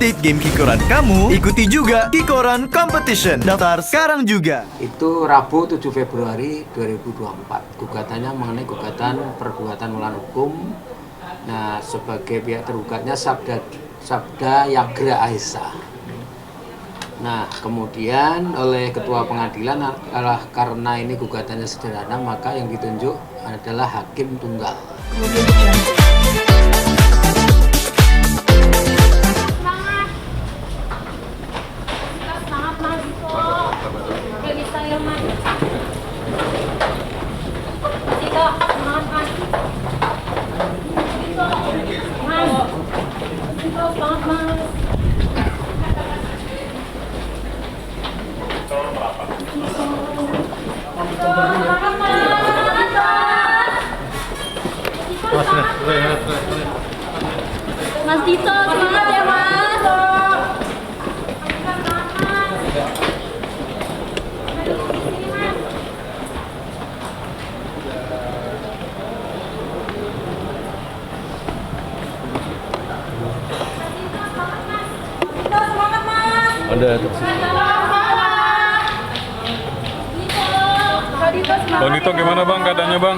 update game Kikoran kamu, ikuti juga Kikoran Competition. Daftar sekarang juga. Itu Rabu 7 Februari 2024. Gugatannya mengenai gugatan perbuatan melawan hukum. Nah, sebagai pihak tergugatnya Sabda Yagra Aisa. Nah, kemudian oleh Ketua Pengadilan karena ini gugatannya sederhana, maka yang ditunjuk adalah hakim tunggal. Mas Dito, semangat ya Mas. Ada Bang Dito gimana bang keadaannya bang?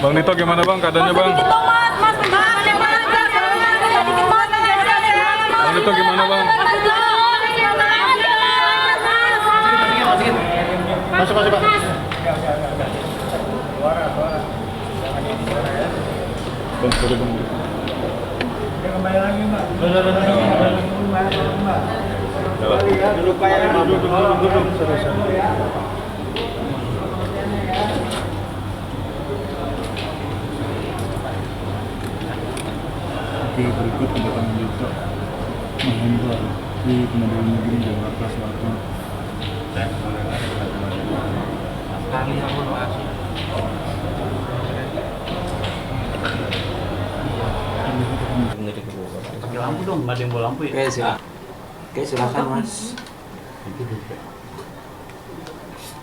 Bang Dito gimana bang keadaannya bang? Bang Dito gimana bang? Masuk Pak. Bang, sorry bang. Kembali lagi Mbak. Duduk Pak ya. Duduk. Oke, berikut kedatangan Dito Mahendra di Pengadilan Negeri Jakarta Selatan. Pakai lampu dong, ada yang bawa lampu ya? Oke, silakan Mas.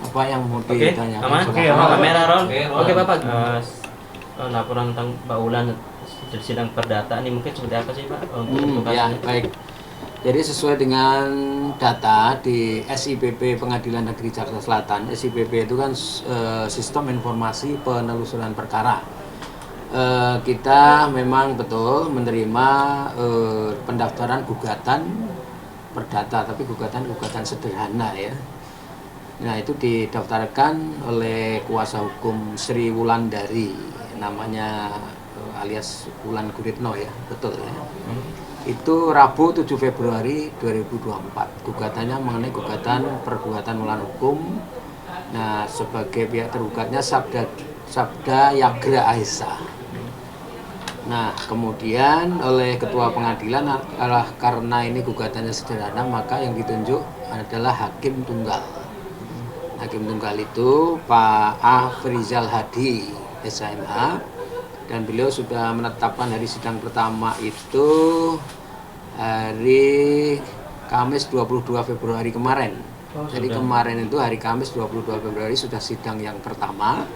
Apa yang mau ditanyakan? Aman? Silakan. Kamera Ron. Oke Bapak. Laporan tentang Pak Ulan sidang perdata ini mungkin seperti apa sih Pak? Ya, baik. Jadi sesuai dengan data di SIPP Pengadilan Negeri Jakarta Selatan, SIPP itu kan sistem informasi penelusuran perkara. Kita memang betul menerima pendaftaran gugatan perdata, tapi gugatan sederhana ya. Nah, itu didaftarkan oleh kuasa hukum Sri Wulandari, namanya alias Wulan Guritno ya, betul ya. Itu Rabu 7 Februari 2024. Gugatannya mengenai gugatan perbuatan melawan hukum. Nah, sebagai pihak tergugatnya Sabda Yagra Aisa. Nah, kemudian oleh Ketua Pengadilan karena ini gugatannya sederhana, maka yang ditunjuk adalah hakim tunggal. Hakim tunggal itu Pak Afrizal Hadi, SMH, dan beliau sudah menetapkan hari sidang pertama itu hari Kamis 22 Februari kemarin. Jadi kemarin itu hari Kamis 22 Februari sudah sidang yang pertama.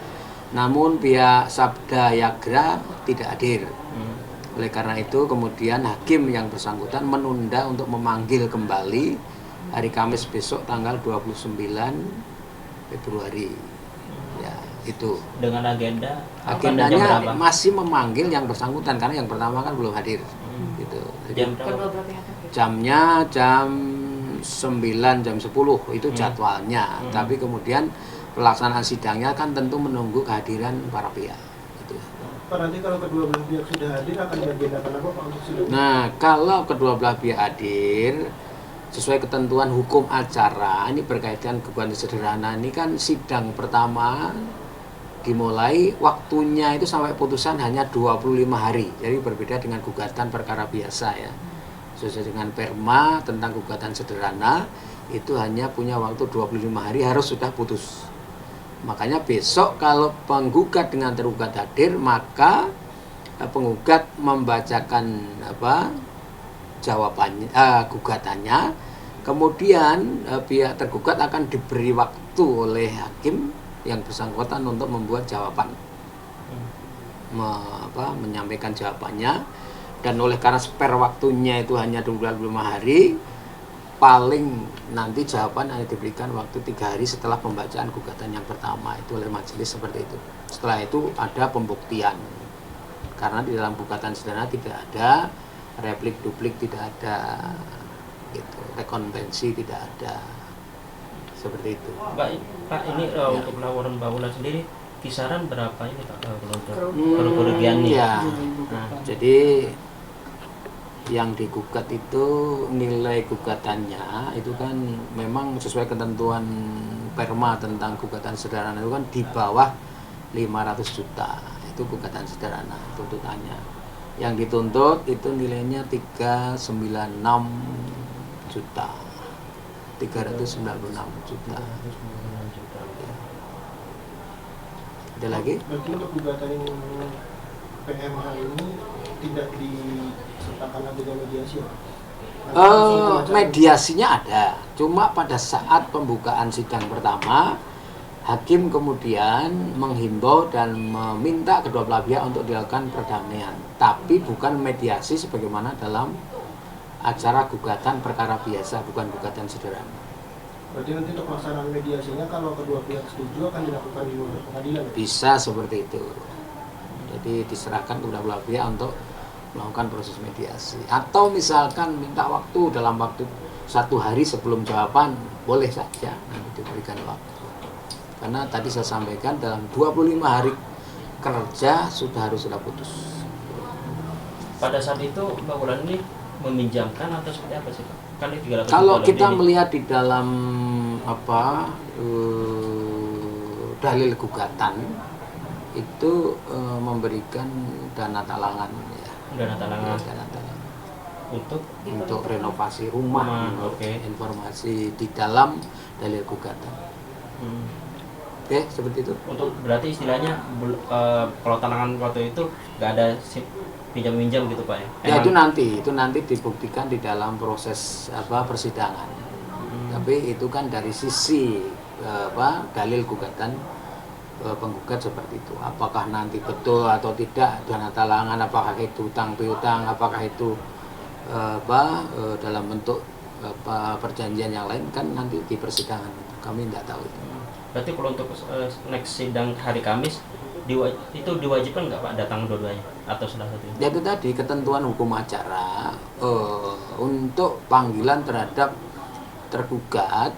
Namun pihak Sabda Yagra tidak hadir. Oleh karena itu kemudian hakim yang bersangkutan menunda untuk memanggil kembali hari Kamis besok tanggal 29 Februari. Ya, itu. Dengan agendanya masih memanggil yang bersangkutan karena yang pertama kan belum hadir. Gitu. Jadi, jamnya jam 9, jam 10 itu jadwalnya. Tapi kemudian pelaksanaan sidangnya kan tentu menunggu kehadiran para pihak. Gitu. Pak, nanti kalau kedua belah pihak sudah hadir akan diagendakan apa Pak untuk sidang? Nah, kalau kedua belah pihak hadir sesuai ketentuan hukum acara, ini berkaitan gugatan sederhana, ini kan sidang pertama dimulai waktunya itu sampai putusan hanya 25 hari. Jadi berbeda dengan gugatan perkara biasa ya. Sesuai dengan Perma tentang gugatan sederhana itu hanya punya waktu 25 hari harus sudah putus. Makanya besok kalau penggugat dengan tergugat hadir, maka penggugat membacakan jawabannya, gugatannya, kemudian pihak tergugat akan diberi waktu oleh hakim yang bersangkutan untuk membuat jawaban, menyampaikan jawabannya, dan oleh karena spare waktunya itu hanya 25 hari, paling nanti jawaban hanya diberikan waktu 3 hari setelah pembacaan gugatan yang pertama itu oleh majelis seperti itu. Setelah itu ada pembuktian, karena di dalam gugatan sederhana tidak ada replik duplik, tidak ada gitu, rekonvensi tidak ada, seperti itu. Pak ini untuk laporan Mbak Wulan sendiri kisaran berapa ini Pak kalau untuk kerugiannya? Ya, Nah, jadi yang digugat itu nilai gugatannya itu kan memang sesuai ketentuan Perma tentang gugatan sederhana itu kan di bawah 500 juta. Itu gugatan sederhana tuntutannya. Yang dituntut itu nilainya 396 juta. 396 juta. Ada lagi? Berarti untuk gugatan yang PMH ini tidak disertakan adanya mediasi ya? Mediasinya ada, cuma pada saat pembukaan sidang pertama, hakim kemudian menghimbau dan meminta kedua belah pihak untuk dilakukan perdamaian, tapi bukan mediasi sebagaimana dalam acara gugatan perkara biasa, bukan gugatan sederhana. Berarti nanti untuk pelaksanaan mediasinya kalau kedua pihak setuju akan dilakukan di luar pengadilan? Bisa seperti itu. Jadi diserahkan kepada belah pihak untuk melakukan proses mediasi. Atau misalkan minta waktu dalam waktu 1 hari sebelum jawaban, boleh saja nanti diberikan waktu. Karena tadi saya sampaikan dalam 25 hari kerja sudah putus. pada saat itu Mbak Wulan ini meminjamkan atau seperti apa sih Pak? Kan ini 300 Kalau juta kita lebih melihat di dalam dalil gugatan itu memberikan dana talangan ya. dana talangan Dana talangan untuk renovasi rumah. Rumah, oke. Informasi di dalam dalil gugatan. Oke, seperti itu. untuk berarti istilahnya kalau talangan waktu itu nggak ada pinjam-minjam gitu Pak ya? Ya itu nanti dibuktikan di dalam proses persidangan. Tapi itu kan dari sisi dalil gugatan penggugat seperti itu. Apakah nanti betul atau tidak dana talangan, apakah itu utang piutang, apakah itu dalam bentuk perjanjian yang lain, kan nanti di persidangan. Kami tidak tahu itu. Berarti kalau untuk next sidang hari Kamis itu diwajibkan nggak Pak datang dua-duanya atau salah satunya? Ya itu tadi ketentuan hukum acara untuk panggilan terhadap tergugat,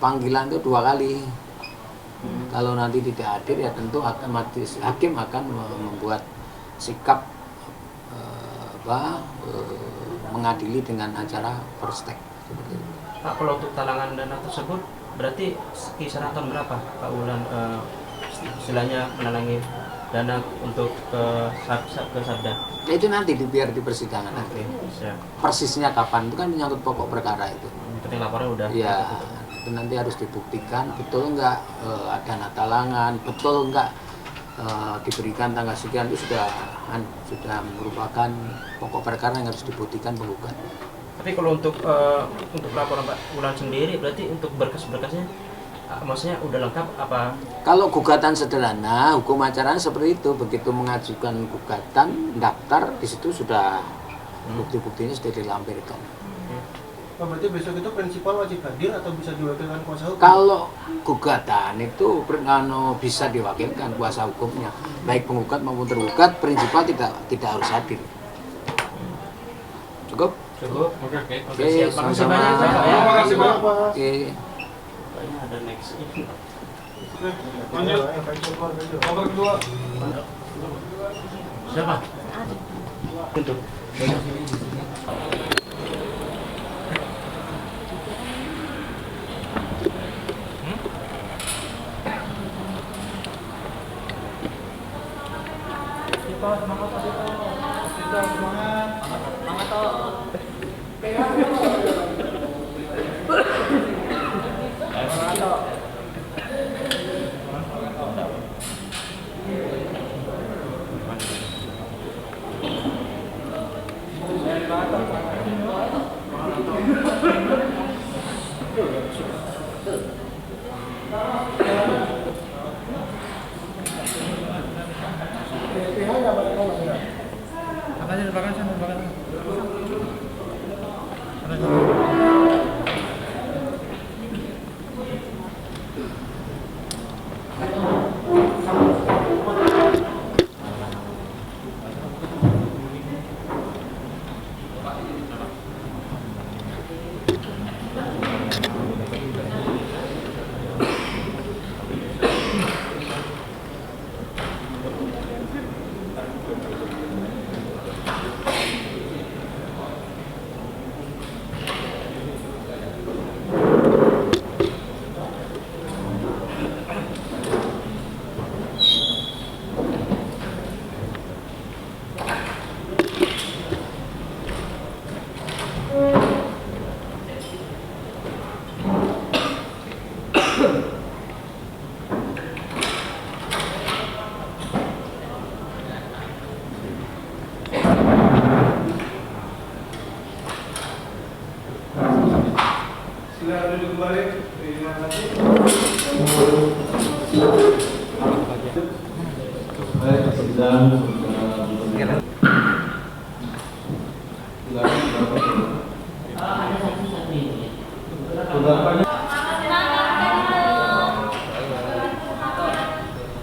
panggilan itu 2 kali. Kalau nanti tidak hadir ya tentu hakim akan membuat sikap mengadili dengan acara perstek seperti itu. Pak, kalau untuk talangan dana tersebut berarti kisaran tahun berapa Pak Wulan istilahnya menalangi dana untuk ke Sabda? Ya itu nanti biar di persidangan nanti. Siap. Persisnya kapan itu kan menyangkut pokok perkara itu. Yang penting laporan udah. Ya itu nanti harus dibuktikan betul enggak dana talangan, betul enggak diberikan tanggal sekian, itu sudah merupakan pokok perkara yang harus dibuktikan penggugat. Tapi kalau untuk laporan Pak Wulan sendiri berarti untuk berkas-berkasnya maksudnya udah lengkap apa? Kalau gugatan sederhana, hukum acaranya seperti itu. Begitu mengajukan gugatan, daftar, di situ sudah bukti-buktinya sudah dilampirkan. Oh, berarti besok itu prinsipal wajib hadir atau bisa diwakilkan kuasa hukum? Kalau gugatan itu bisa diwakilkan kuasa hukumnya, baik penggugat maupun tergugat, prinsipal tidak harus hadir. Cukup? Cukup. Oke, Siap. Makasih sama-sama. banyak Pak ya. Makasih, Pak. Oke. Kayaknya ada next ini. Lanjut. Nomor kedua. Siapa? Untuk. Apa sih,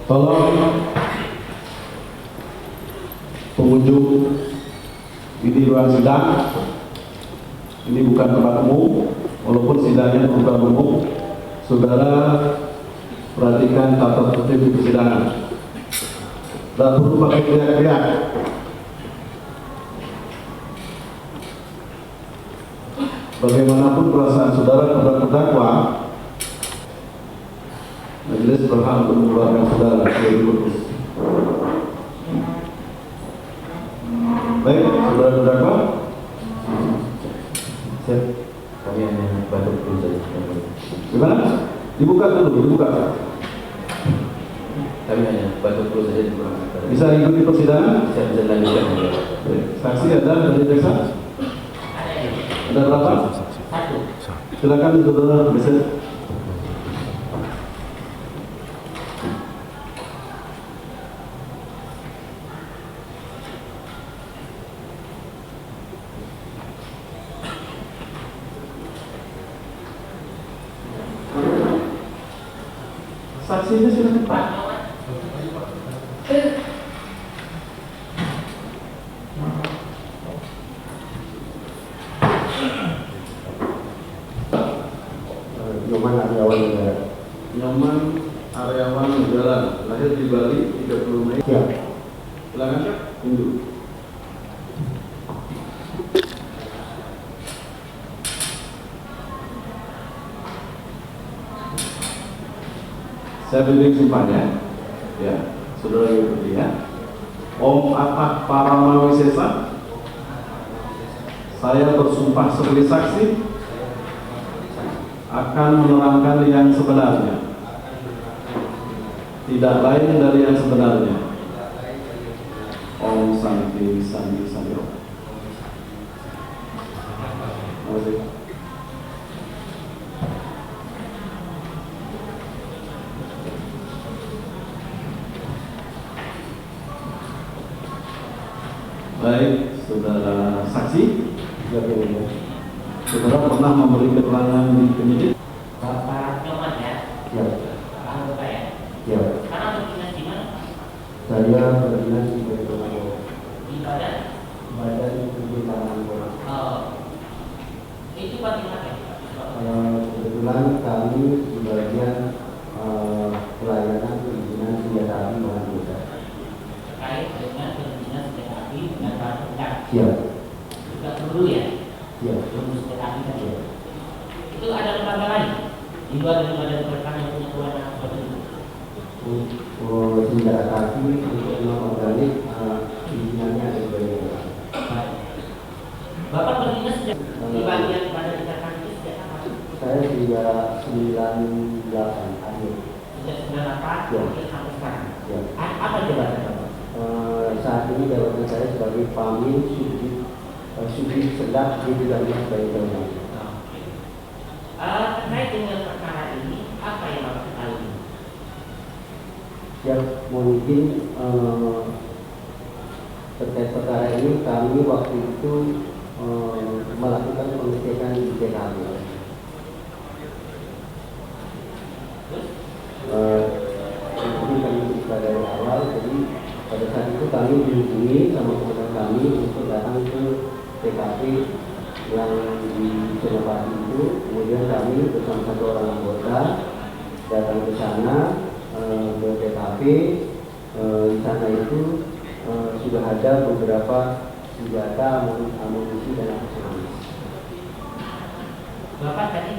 Tolong pengunjung, ini ruang sidang, ini bukan tempat umum, walaupun sidangnya bukan umum. Saudara perhatikan tata tertib di persidangan. Tidak perlu pakai teriak-teriak. Bagaimanapun perasaan saudara terhadap terdakwa, majelis berhak untuk mengeluarkan saudara dari kursi. Baik, saudara terdakwa. Kami hanya bantu dulu saja. Gimana? Dibuka dulu, dibuka. Kami hanya bantu dulu saja di kurang. Bisa ikuti persidangan? Bisa lanjutkan. Saksi ada dari desa? Ada berapa? Satu. Silakan saudara bisa. Saksinya silakan Pak. Nyoman Aryawan Negara. Nyoman Aryawan Negara, lahir di Bali 30 Mei. Ya. Silakan tunggu. Saya beri simpan ya. Ya, saudara yang berdia. Om Atak Paramawisesa. Saya bersumpah sebagai saksi akan menerangkan yang sebenarnya, tidak lain dari yang sebenarnya. Om Santi Sandi Sandro. Terima kasih. Baik, saudara saksi, saudara pernah memberi keterangan di penyidik? Bapak Nyoman ya? Ya. Pak Bapak ya? Ya. Karena berdinas di mana? Saya berdinas di Badan Di badan? Badan Pemerintahan Bola. Oh. Itu bagaimana ya? Kebetulan kami di bagian pelayanan perizinan senjata api bahan peledak. Terkait dengan perizinan senjata api dengan bahan peledak. Siap. Juga perlu ya? Ya. Perlu senjata api kan ya? Itu ada lembaga lain? Di luar dari badan peledak yang punya kewenangan seperti itu? Senjata api untuk non-organik perizinannya ada di bagian Bola. Baik. Bapak berdinas sejak di bagian badan peledak itu sejak kapan? Saya sejak 98 akhir. Sejak 98 Ya. sampai sekarang? Ya. Apa jabatan Bapak? Saat ini jabatan saya sebagai Pamil Subdit Sedap di bidang sebagai Jawa. Terkait dengan perkara ini, apa yang Bapak ketahui? Ya, mungkin terkait perkara ini kami waktu itu melakukan pengecekan di TKP. Ini kami buka dari awal, jadi pada saat itu kami dihubungi sama komandan kami untuk datang ke TKP yang di Senopati itu. Kemudian kami bersama satu orang anggota datang ke sana ke TKP. Di sana itu sudah ada beberapa senjata, amunisi dan amunisi. Bapak tadi